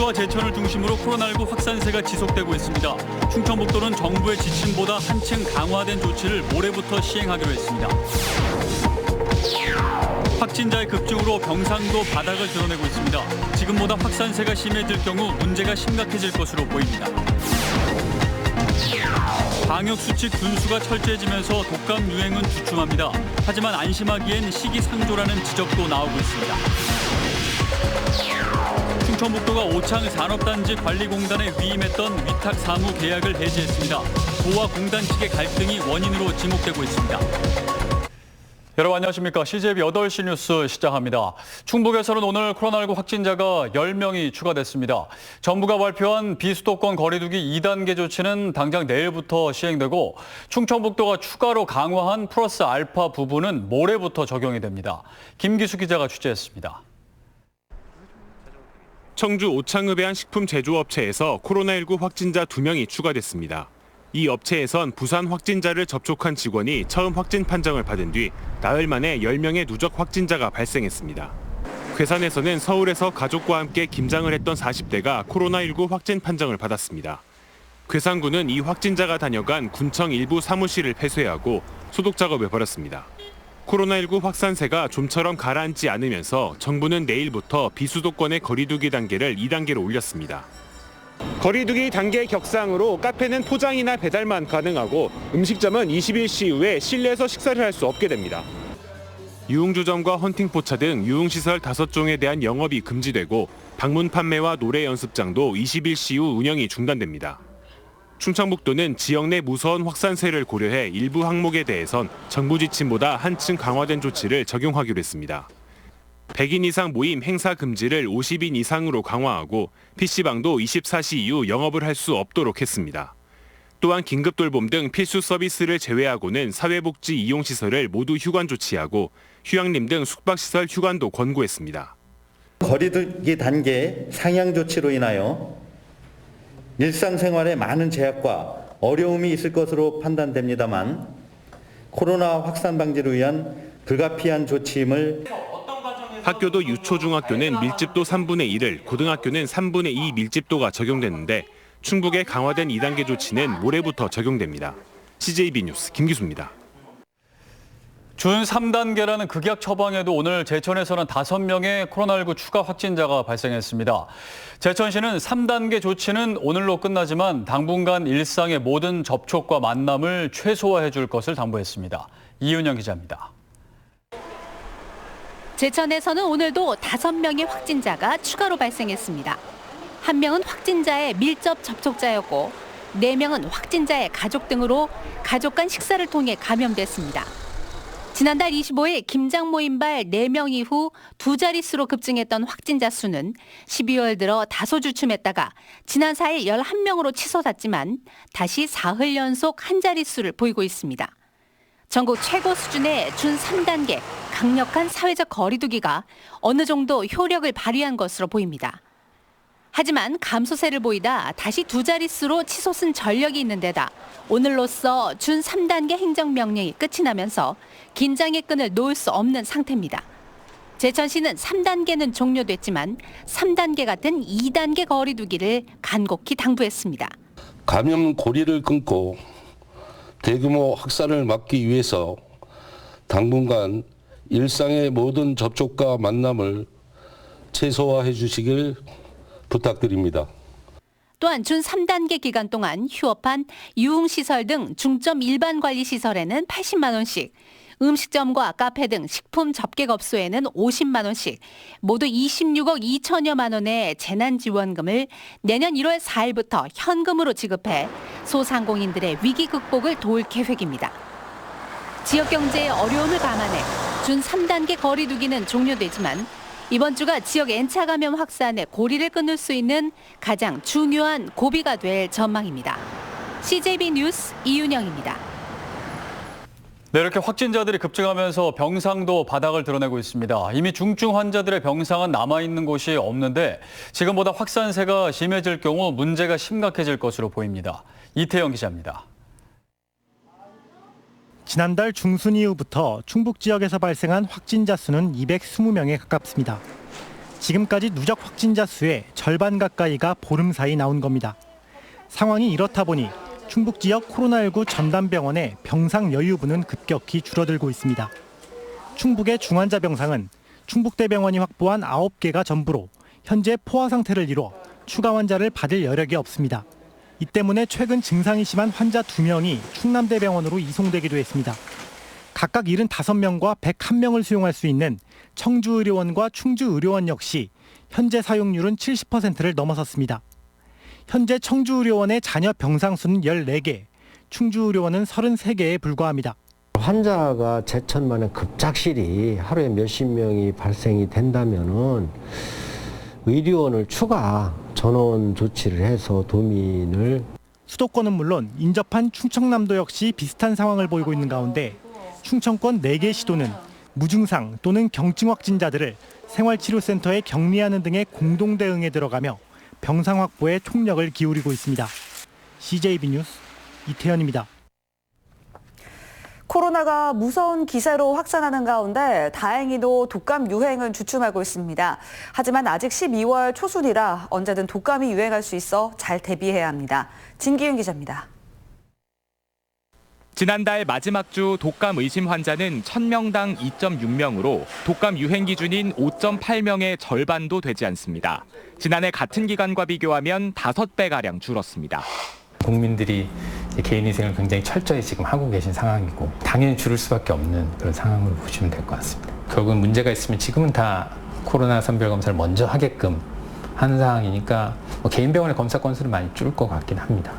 충청과 제천을 중심으로 코로나19 확산세가 지속되고 있습니다. 충청북도는 정부의 지침보다 한층 강화된 조치를 모레부터 시행하기로 했습니다. 확진자의 급증으로 병상도 바닥을 드러내고 있습니다. 지금보다 확산세가 심해질 경우 문제가 심각해질 것으로 보입니다. 방역수칙 준수가 철저해지면서 독감 유행은 주춤합니다. 하지만 안심하기엔 시기상조라는 지적도 나오고 있습니다. 충청북도가 오창 산업단지 관리공단에 위임했던 위탁 사무 계약을 해지했습니다. 도와 공단 측의 갈등이 원인으로 지목되고 있습니다. 여러분 안녕하십니까. CJB 8시 뉴스 시작합니다. 충북에서는 오늘 코로나19 확진자가 10명이 추가됐습니다. 정부가 발표한 비수도권 거리두기 2단계 조치는 당장 내일부터 시행되고 충청북도가 추가로 강화한 플러스 알파 부분은 모레부터 적용이 됩니다. 김기수 기자가 취재했습니다. 청주 오창읍의 한 식품 제조업체에서 코로나19 확진자 2명이 추가됐습니다. 이 업체에선 부산 확진자를 접촉한 직원이 처음 확진 판정을 받은 뒤 나흘 만에 10명의 누적 확진자가 발생했습니다. 괴산에서는 서울에서 가족과 함께 김장을 했던 40대가 코로나19 확진 판정을 받았습니다. 괴산군은 이 확진자가 다녀간 군청 일부 사무실을 폐쇄하고 소독 작업을 벌였습니다. 코로나19 확산세가 좀처럼 가라앉지 않으면서 정부는 내일부터 비수도권의 거리두기 단계를 2단계로 올렸습니다. 거리두기 단계 격상으로 카페는 포장이나 배달만 가능하고 음식점은 21시 이후에 실내에서 식사를 할 수 없게 됩니다. 유흥주점과 헌팅포차 등 유흥시설 5종에 대한 영업이 금지되고 방문 판매와 노래 연습장도 21시 이후 운영이 중단됩니다. 충청북도는 지역 내 무서운 확산세를 고려해 일부 항목에 대해선 정부 지침보다 한층 강화된 조치를 적용하기로 했습니다. 100인 이상 모임 행사 금지를 50인 이상으로 강화하고 PC방도 24시 이후 영업을 할 수 없도록 했습니다. 또한 긴급돌봄 등 필수 서비스를 제외하고는 사회복지 이용시설을 모두 휴관 조치하고 휴양림 등 숙박시설 휴관도 권고했습니다. 거리두기 단계 상향 조치로 인하여 일상생활에 많은 제약과 어려움이 있을 것으로 판단됩니다만 코로나 확산 방지를 위한 불가피한 조치임을 학교도 유초중학교는 밀집도 3분의 1을, 고등학교는 3분의 2 밀집도가 적용됐는데 충북의 강화된 2단계 조치는 모레부터 적용됩니다. CJB 뉴스 김기수입니다. 준 3단계라는 극약 처방에도 오늘 제천에서는 5명의 코로나19 추가 확진자가 발생했습니다. 제천시는 3단계 조치는 오늘로 끝나지만 당분간 일상의 모든 접촉과 만남을 최소화해 줄 것을 당부했습니다. 이윤영 기자입니다. 제천에서는 오늘도 5명의 확진자가 추가로 발생했습니다. 1명은 확진자의 밀접 접촉자였고 4명은 확진자의 가족 등으로 가족 간 식사를 통해 감염됐습니다. 지난달 25일 김장 모임발 4명 이후 2자릿수로 급증했던 확진자 수는 12월 들어 다소 주춤했다가 지난 4일 11명으로 치솟았지만 다시 사흘 연속 한 자릿수를 보이고 있습니다. 전국 최고 수준의 준 3단계 강력한 사회적 거리두기가 어느 정도 효력을 발휘한 것으로 보입니다. 하지만 감소세를 보이다 다시 2자릿수로 치솟은 전력이 있는 데다 오늘로써 준 3단계 행정명령이 끝이 나면서 긴장의 끈을 놓을 수 없는 상태입니다. 제천시는 3단계는 종료됐지만 3단계 같은 2단계 거리두기를 간곡히 당부했습니다. 감염 고리를 끊고 대규모 확산을 막기 위해서 당분간 일상의 모든 접촉과 만남을 최소화해 주시길 부탁드립니다. 또한 준 3단계 기간 동안 휴업한 유흥시설 등 중점 일반관리시설에는 80만 원씩, 음식점과 카페 등 식품 접객업소에는 50만 원씩, 모두 26억 2천여만 원의 재난지원금을 내년 1월 4일부터 현금으로 지급해 소상공인들의 위기 극복을 도울 계획입니다. 지역 경제의 어려움을 감안해 준 3단계 거리두기는 종료되지만 이번 주가 지역 N차 감염 확산의 고리를 끊을 수 있는 가장 중요한 고비가 될 전망입니다. CJB 뉴스 이윤영입니다. 네, 이렇게 확진자들이 급증하면서 병상도 바닥을 드러내고 있습니다. 이미 중증 환자들의 병상은 남아있는 곳이 없는데 지금보다 확산세가 심해질 경우 문제가 심각해질 것으로 보입니다. 이태영 기자입니다. 지난달 중순 이후부터 충북 지역에서 발생한 확진자 수는 220명에 가깝습니다. 지금까지 누적 확진자 수의 절반 가까이가 보름 사이 나온 겁니다. 상황이 이렇다 보니 충북 지역 코로나19 전담병원의 병상 여유분은 급격히 줄어들고 있습니다. 충북의 중환자 병상은 충북대병원이 확보한 9개가 전부로 현재 포화 상태를 이뤄 추가 환자를 받을 여력이 없습니다. 이 때문에 최근 증상이 심한 환자 2명이 충남대병원으로 이송되기도 했습니다. 각각 75명과 101명을 수용할 수 있는 청주의료원과 충주의료원 역시 현재 사용률은 70%를 넘어섰습니다. 현재 청주의료원의 잔여 병상 수는 14개, 충주의료원은 33개에 불과합니다. 환자가 제천만에 급작실이 하루에 몇십 명이 발생이 된다면은 의료원을 추가 전원 조치를 해서 도민을 수도권은 물론 인접한 충청남도 역시 비슷한 상황을 보이고 있는 가운데 충청권 4개 시도는 무증상 또는 경증 확진자들을 생활치료센터에 격리하는 등의 공동 대응에 들어가며 병상 확보에 총력을 기울이고 있습니다. CJB 뉴스 이태현입니다. 코로나가 무서운 기세로 확산하는 가운데 다행히도 독감 유행은 주춤하고 있습니다. 하지만 아직 12월 초순이라 언제든 독감이 유행할 수 있어 잘 대비해야 합니다. 진기윤 기자입니다. 지난달 마지막 주 독감 의심 환자는 1000명당 2.6명으로 독감 유행 기준인 5.8명의 절반도 되지 않습니다. 지난해 같은 기간과 비교하면 5배가량 줄었습니다. 국민들이 개인위생을 굉장히 철저히 지금 하고 계신 상황이고 당연히 줄을 수밖에 없는 그런 상황으로 보시면 될 것 같습니다. 결국은 문제가 있으면 지금은 다 코로나 선별검사를 먼저 하게끔 하는 상황이니까 개인 병원의 검사 건수는 많이 줄을 것 같긴 합니다.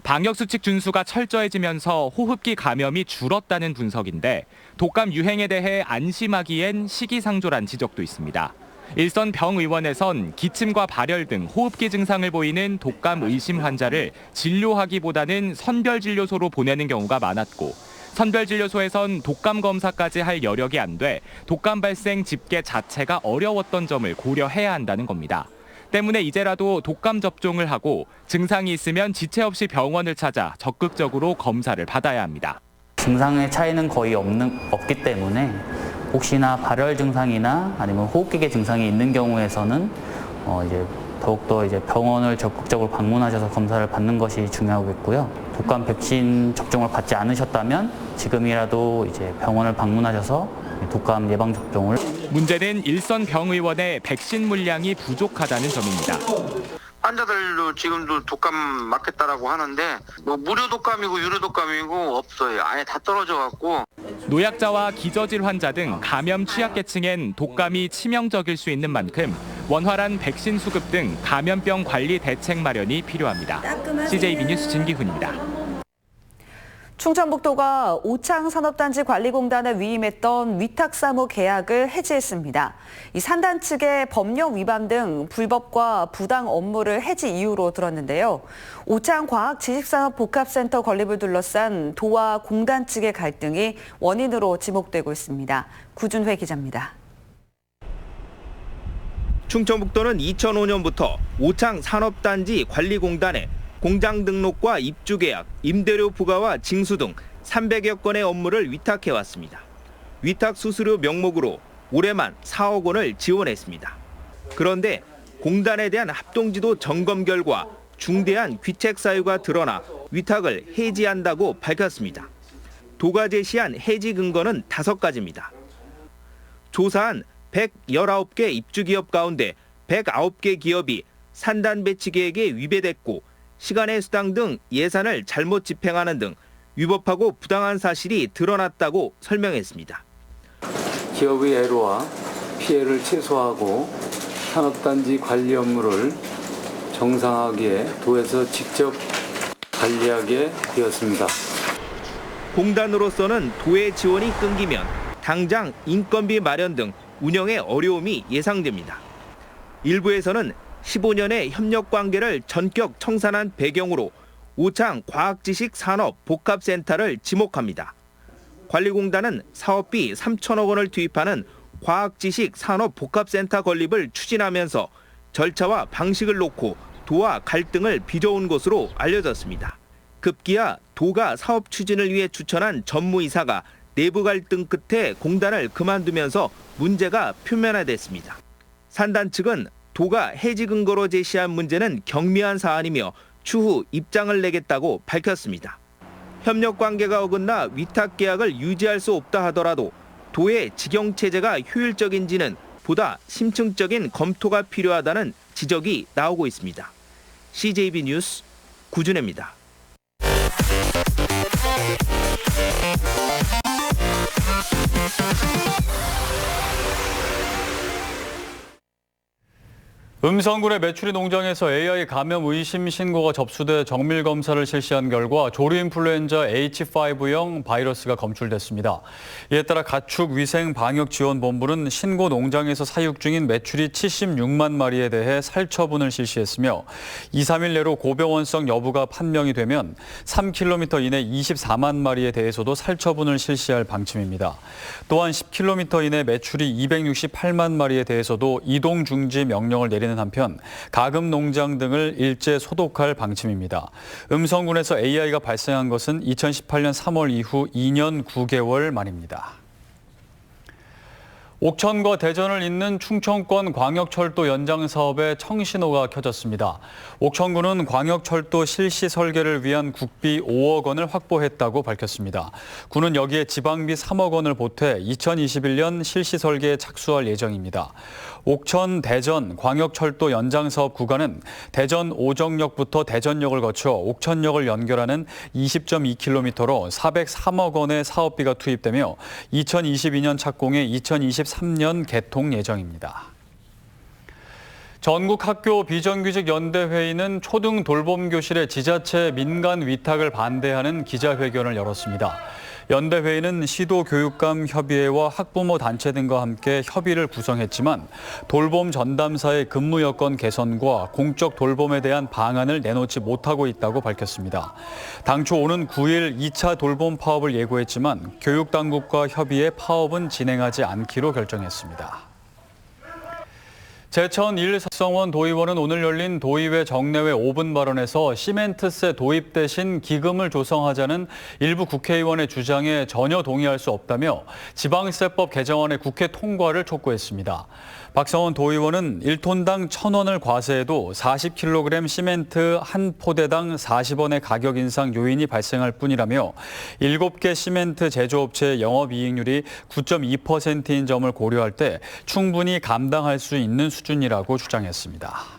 방역수칙 준수가 철저해지면서 호흡기 감염이 줄었다는 분석인데 독감 유행에 대해 안심하기엔 시기상조란 지적도 있습니다. 일선 병의원에선 기침과 발열 등 호흡기 증상을 보이는 독감 의심 환자를 진료하기보다는 선별진료소로 보내는 경우가 많았고 선별진료소에선 독감 검사까지 할 여력이 안 돼 독감 발생 집계 자체가 어려웠던 점을 고려해야 한다는 겁니다. 때문에 이제라도 독감 접종을 하고 증상이 있으면 지체 없이 병원을 찾아 적극적으로 검사를 받아야 합니다. 증상의 차이는 거의 없기 때문에 혹시나 발열 증상이나 아니면 호흡기계 증상이 있는 경우에서는 더욱더 병원을 적극적으로 방문하셔서 검사를 받는 것이 중요하겠고요. 독감 백신 접종을 받지 않으셨다면 지금이라도 병원을 방문하셔서 독감 예방 접종을. 문제는 일선 병의원의 백신 물량이 부족하다는 점입니다. 환자들도 지금도 독감 맞겠다라고 하는데 무료 독감이고 유료 독감이고 없어요. 아예 다 떨어져 갖고. 노약자와 기저질 환자 등 감염 취약계층엔 독감이 치명적일 수 있는 만큼 원활한 백신 수급 등 감염병 관리 대책 마련이 필요합니다. CJB 뉴스 진기훈입니다. 충청북도가 오창산업단지관리공단에 위임했던 위탁사무 계약을 해지했습니다. 이 산단 측의 법령 위반 등 불법과 부당 업무를 해지 이유로 들었는데요. 오창과학지식산업복합센터 건립을 둘러싼 도와 공단 측의 갈등이 원인으로 지목되고 있습니다. 구준회 기자입니다. 충청북도는 2005년부터 오창산업단지관리공단에 공장 등록과 입주 계약, 임대료 부과와 징수 등 300여 건의 업무를 위탁해왔습니다. 위탁 수수료 명목으로 올해만 4억 원을 지원했습니다. 그런데 공단에 대한 합동지도 점검 결과 중대한 귀책 사유가 드러나 위탁을 해지한다고 밝혔습니다. 도가 제시한 해지 근거는 5가지입니다. 조사한 119개 입주기업 가운데 109개 기업이 산단 배치 계획에 위배됐고 시간의 수당 등 예산을 잘못 집행하는 등 위법하고 부당한 사실이 드러났다고 설명했습니다. 기업의 애로와 피해를 최소화하고 산업단지 관리 업무를 정상화하기에 도에서 직접 관리하게 되었습니다. 공단으로서는 도의 지원이 끊기면 당장 인건비 마련 등 운영에 어려움이 예상됩니다. 일부에서는 15년의 협력 관계를 전격 청산한 배경으로 오창 과학지식산업복합센터를 지목합니다. 관리공단은 사업비 3천억 원을 투입하는 과학지식산업복합센터 건립을 추진하면서 절차와 방식을 놓고 도와 갈등을 빚어온 것으로 알려졌습니다. 급기야 도가 사업 추진을 위해 추천한 전무이사가 내부 갈등 끝에 공단을 그만두면서 문제가 표면화됐습니다. 산단 측은 도가 해지 근거로 제시한 문제는 경미한 사안이며 추후 입장을 내겠다고 밝혔습니다. 협력 관계가 어긋나 위탁 계약을 유지할 수 없다 하더라도 도의 직영 체제가 효율적인지는 보다 심층적인 검토가 필요하다는 지적이 나오고 있습니다. CJB 뉴스 구준혜입니다. 음성군의 메추리 농장에서 AI 감염 의심 신고가 접수돼 정밀 검사를 실시한 결과 조류인플루엔자 H5형 바이러스가 검출됐습니다. 이에 따라 가축위생방역지원본부는 신고 농장에서 사육 중인 메추리 76만 마리에 대해 살처분을 실시했으며 2, 3일 내로 고병원성 여부가 판명이 되면 3km 이내 24만 마리에 대해서도 살처분을 실시할 방침입니다. 또한 10km 이내 메추리 268만 마리에 대해서도 이동 중지 명령을 내리는 한편 가금 농장 등을 일제 소독할 방침입니다. 음성군에서 AI가 발생한 것은 2018년 3월 이후 2년 9개월 만입니다. 옥천과 대전을 잇는 충청권 광역철도 연장 사업에 청신호가 켜졌습니다. 옥천군은 광역철도 실시 설계를 위한 국비 5억 원을 확보했다고 밝혔습니다. 군은 여기에 지방비 3억 원을 보태 2021년 실시 설계에 착수할 예정입니다. 옥천 대전 광역철도 연장 사업 구간은 대전 오정역부터 대전역을 거쳐 옥천역을 연결하는 20.2km로 403억 원의 사업비가 투입되며 2022년 착공에 2023년 개통 예정입니다. 전국학교 비정규직 연대회의는 초등 돌봄교실의 지자체 민간 위탁을 반대하는 기자회견을 열었습니다. 연대회의는 시도교육감협의회와 학부모 단체 등과 함께 협의를 구성했지만 돌봄 전담사의 근무 여건 개선과 공적 돌봄에 대한 방안을 내놓지 못하고 있다고 밝혔습니다. 당초 오는 9일 2차 돌봄 파업을 예고했지만 교육당국과 협의해 파업은 진행하지 않기로 결정했습니다. 제천 1 석성원 도의원은 오늘 열린 도의회 정례회 5분 발언에서 시멘트세 도입 대신 기금을 조성하자는 일부 국회의원의 주장에 전혀 동의할 수 없다며 지방세법 개정안의 국회 통과를 촉구했습니다. 박성원 도의원은 1톤당 1,000원을 과세해도 40kg 시멘트 한 포대당 40원의 가격 인상 요인이 발생할 뿐이라며 7개 시멘트 제조업체의 영업이익률이 9.2%인 점을 고려할 때 충분히 감당할 수 있는 수준이라고 주장했습니다.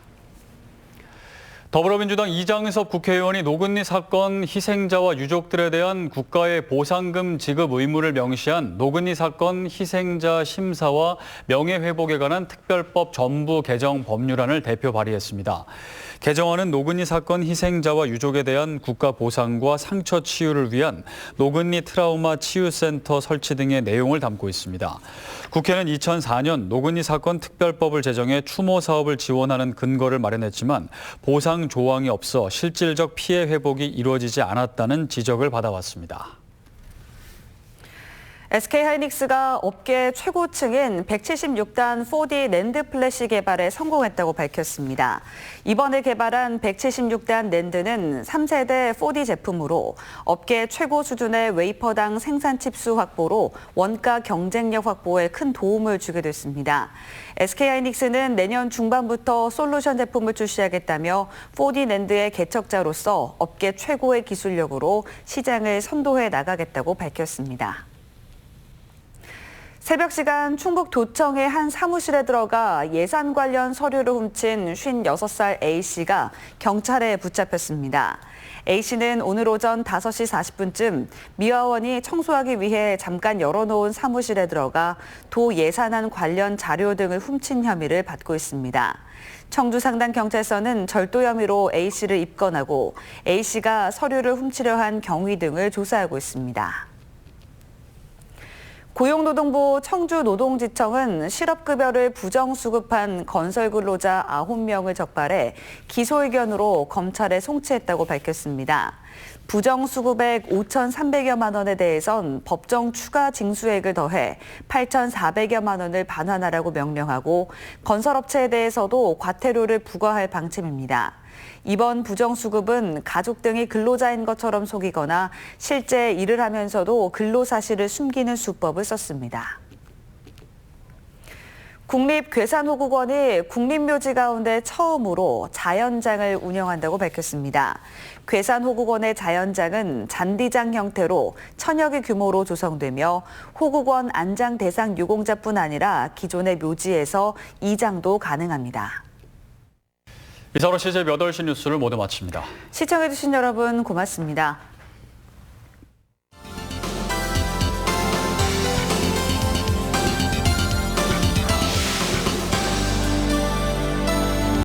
더불어민주당 이장섭 국회의원이 노근리 사건 희생자와 유족들에 대한 국가의 보상금 지급 의무를 명시한 노근리 사건 희생자 심사와 명예회복에 관한 특별법 전부 개정 법률안을 대표 발의했습니다. 개정안은 노근리 사건 희생자와 유족에 대한 국가 보상과 상처 치유를 위한 노근리 트라우마 치유센터 설치 등의 내용을 담고 있습니다. 국회는 2004년 노근리 사건 특별법을 제정해 추모 사업을 지원하는 근거를 마련했지만 보상 조항이 없어 실질적 피해 회복이 이루어지지 않았다는 지적을 받아왔습니다. SK하이닉스가 업계 최고층인 176단 4D 낸드 플래시 개발에 성공했다고 밝혔습니다. 이번에 개발한 176단 낸드는 3세대 4D 제품으로 업계 최고 수준의 웨이퍼당 생산 칩수 확보로 원가 경쟁력 확보에 큰 도움을 주게 됐습니다. SK하이닉스는 내년 중반부터 솔루션 제품을 출시하겠다며 4D 낸드의 개척자로서 업계 최고의 기술력으로 시장을 선도해 나가겠다고 밝혔습니다. 새벽 시간 충북 도청의 한 사무실에 들어가 예산 관련 서류를 훔친 56살 A씨가 경찰에 붙잡혔습니다. A씨는 오늘 오전 5시 40분쯤 미화원이 청소하기 위해 잠깐 열어놓은 사무실에 들어가 도 예산안 관련 자료 등을 훔친 혐의를 받고 있습니다. 청주상당경찰서는 절도 혐의로 A씨를 입건하고 A씨가 서류를 훔치려 한 경위 등을 조사하고 있습니다. 고용노동부 청주노동지청은 실업급여를 부정수급한 건설근로자 9명을 적발해 기소 의견으로 검찰에 송치했다고 밝혔습니다. 부정수급액 5,300여만 원에 대해선 법정 추가 징수액을 더해 8,400여만 원을 반환하라고 명령하고 건설업체에 대해서도 과태료를 부과할 방침입니다. 이번 부정수급은 가족 등이 근로자인 것처럼 속이거나 실제 일을 하면서도 근로 사실을 숨기는 수법을 썼습니다. 국립괴산호국원이 국립묘지 가운데 처음으로 자연장을 운영한다고 밝혔습니다. 괴산호국원의 자연장은 잔디장 형태로 1000여 개 규모로 조성되며 호국원 안장 대상 유공자뿐 아니라 기존의 묘지에서 이장도 가능합니다. 이사로 CJ 8시 뉴스를 모두 마칩니다. 시청해주신 여러분 고맙습니다.